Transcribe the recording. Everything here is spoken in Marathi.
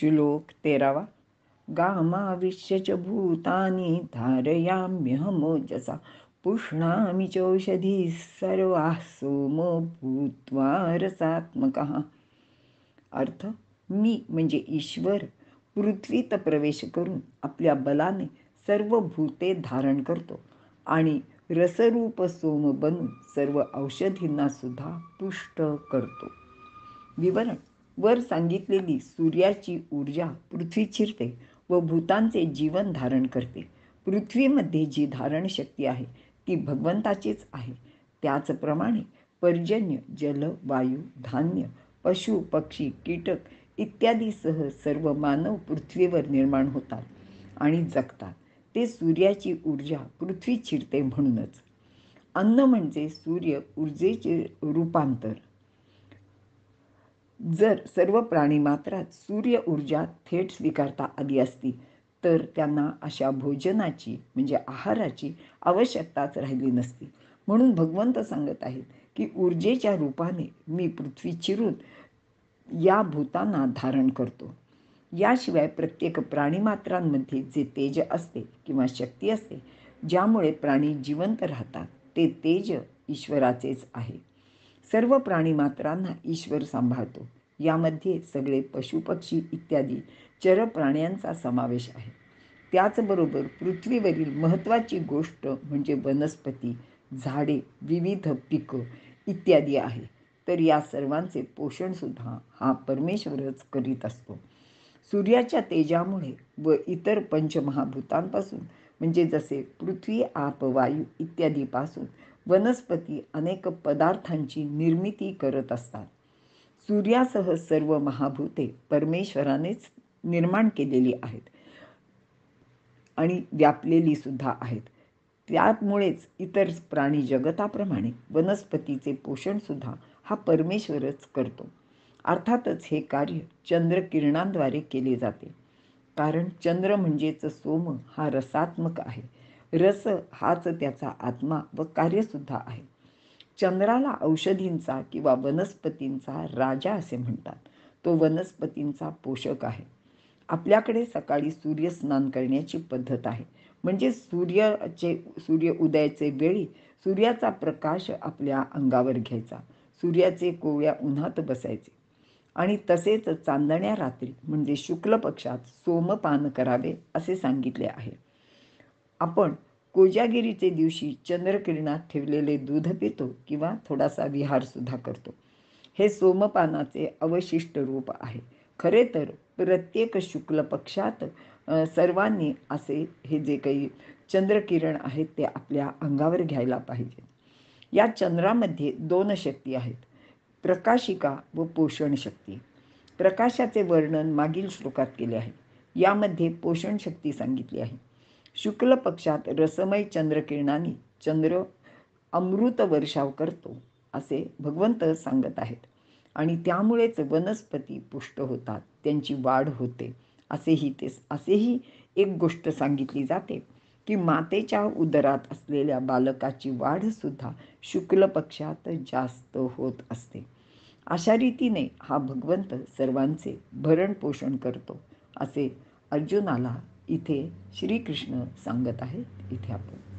श्लोक 13. गामाविश्य च भूतानि धारयाम्यहमोजसा पुष्णामि चौषधीः सर्वाः सोमो भूत्वा रसात्मकः. अर्थ: मी म्हणजे ईश्वर पृथ्वीत प्रवेश करून आपल्या बलाने सर्व भूते धारण करतो आणि रसरूप सोम बनून सर्व औषधींना सुद्धा पुष्ट करतो. विवरण: वर सांगितलेली सूर्याची ऊर्जा पृथ्वी चिरते व भूतांचे जीवन धारण करते. पृथ्वीमध्ये जी धारण शक्ती आहे ती भगवंताचीच आहे. त्याचप्रमाणे पर्जन्य, जल, वायू, धान्य, पशु, पक्षी, कीटक इत्यादीसह सर्व मानव पृथ्वीवर निर्माण होतात आणि जगतात. ते सूर्याची ऊर्जा पृथ्वी चिरते म्हणूनच. अन्न म्हणजे सूर्य ऊर्जेचे रूपांतर. जर सर्व प्राणी मात्रात सूर्य ऊर्जा थेट स्वीकारता आली असती तर त्यांना अशा भोजनाची म्हणजे आहाराची आवश्यकताच राहिली नसती. म्हणून भगवंत सांगत आहेत की ऊर्जेच्या रूपाने मी पृथ्वी चिरून या भूतांना धारण करतो. याशिवाय प्रत्येक प्राणीमात्रांमध्ये जे तेज असते किंवा शक्ती असते ज्यामुळे प्राणी जिवंत राहतात ते तेज ईश्वराचेच आहे. सर्व प्राणीमात्रांना ईश्वर सांभाळतो. यामध्ये सगळे पशुपक्षी इत्यादी चर प्राण्यांचा समावेश आहे. त्याचबरोबर पृथ्वीवरील महत्त्वाची गोष्ट म्हणजे वनस्पती, झाडे, विविध पिकं इत्यादी आहे. तर या सर्वांचे पोषणसुद्धा हा परमेश्वरच करीत असतो. सूर्याच्या तेजामुळे व इतर पंचमहाभूतांपासून म्हणजे जसे पृथ्वी, आप, वायू इत्यादीपासून वनस्पती अनेक पदार्थांची निर्मिती करत असतात. सूर्यासह सर्व महाभूते परमेश्वरानेच निर्माण केलेली आहेत आणि व्यापलेली सुद्धा आहेत. त्यामुळेच इतर प्राणी जगताप्रमाणे वनस्पतीचे पोषण सुद्धा हा परमेश्वरच करतो. अर्थातच हे कार्य चंद्रकिरणांद्वारे केले जाते. कारण चंद्र म्हणजेच सोम हा रसात्मक आहे. रस हाच त्याचा आत्मा व कार्यसुद्धा आहे. चंद्राला औषधींचा किंवा वनस्पतींचा राजा असे म्हणतात. तो वनस्पतींचा पोषक आहे. आपल्याकडे सकाळी सूर्यस्नान करण्याची पद्धत आहे. म्हणजे सूर्य उदयाचे वेळी सूर्याचा प्रकाश आपल्या अंगावर घ्यायचा, सूर्याचे कोवळ्या उन्हात बसायचे आणि तसेच चांदण्या रात्री म्हणजे शुक्ल पक्षात सोमपान करावे असे सांगितले आहे. आपण कोजागिरीचे दिवशी चंद्रकिरणात ठेवलेले दूध पितो किंवा थोडासा विहार सुद्धा करतो. हे सोमपानाचे अवशिष्ट रूप आहे. खरे तर प्रत्येक शुक्ल पक्षात सर्वांनी असे हे जे काही चंद्रकिरण आहेत ते आपल्या अंगावर घ्यायला पाहिजे. या चंद्रामध्ये 2 शक्ती आहेत, प्रकाशिका व पोषण शक्ती. प्रकाशाचे वर्णन मागील श्लोकात केले आहे. यामध्ये पोषण शक्ती सांगितली आहे. शुक्ल पक्षात रसमय चंद्रकिरणांनी चंद्र अमृत वर्षाव करतो असे भगवंत सांगत आहेत आणि त्यामुळेच वनस्पती पुष्ट होतात, त्यांची वाढ होते. असेही एक गोष्ट सांगितली जाते की मातेच्या उदरात असलेल्या बालकाची वाढ सुद्धा शुक्ल पक्षात जास्त होत असते. अशा रीतीने हा भगवंत सर्वांचे भरण पोषण करतो असे अर्जुनाला इथे श्रीकृष्ण सांगत आहेत. इथे आपण